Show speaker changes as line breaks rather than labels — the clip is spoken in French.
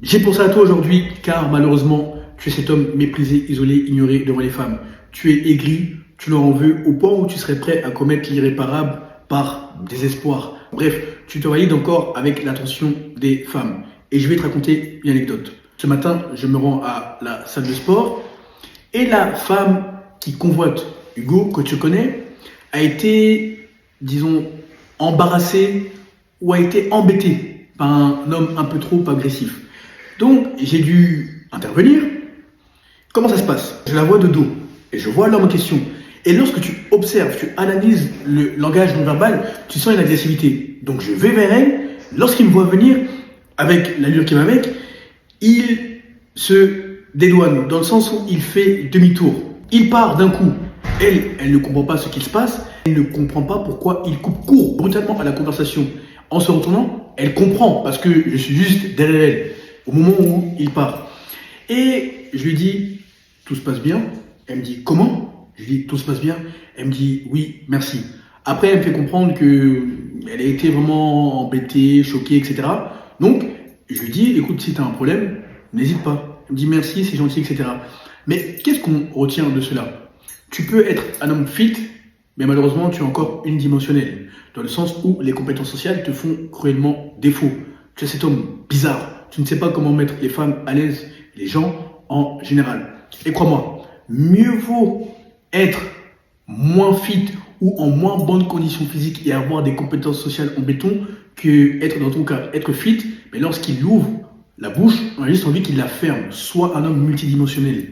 J'ai pensé à toi aujourd'hui car malheureusement, tu es cet homme méprisé, isolé, ignoré devant les femmes. Tu es aigri, tu leur en veux au point où tu serais prêt à commettre l'irréparable par désespoir. Bref, tu te valides encore avec l'attention des femmes. Et je vais te raconter une anecdote. Ce matin, je me rends à la salle de sport et la femme qui convoite Hugo, que tu connais, a été, disons, embarrassée ou a été embêtée par un homme un peu trop agressif. Donc, j'ai dû intervenir. Comment ça se passe? Je la vois de dos et je vois l'homme en question. Et lorsque tu observes, tu analyses le langage non verbal, tu sens une agressivité. Donc, je vais vers elle. Lorsqu'il me voit venir, avec l'allure qui va avec, il se dédouane, dans le sens où il fait demi-tour. Il part d'un coup. Elle ne comprend pas ce qui se passe. Elle ne comprend pas pourquoi il coupe court brutalement à la conversation. En se retournant, elle comprend parce que je suis juste derrière elle au moment où il part. Et je lui dis, tout se passe bien. Elle me dit, comment? Je lui dis, tout se passe bien. Elle me dit, oui, merci. Après, elle me fait comprendre que elle a été vraiment embêtée, choquée, etc. Donc, je lui dis, écoute, si tu as un problème, n'hésite pas. Elle me dit, merci, c'est gentil, etc. Mais qu'est-ce qu'on retient de cela? Tu peux être un homme fit, mais malheureusement, tu es encore unidimensionnel, dans le sens où les compétences sociales te font cruellement défaut. Tu es cet homme bizarre. Tu ne sais pas comment mettre les femmes à l'aise, les gens en général. Et crois-moi, mieux vaut être moins fit ou en moins bonne condition physique et avoir des compétences sociales en béton que être dans ton cas, être fit, mais lorsqu'il ouvre la bouche, on a juste envie qu'il la ferme. Sois un homme multidimensionnel.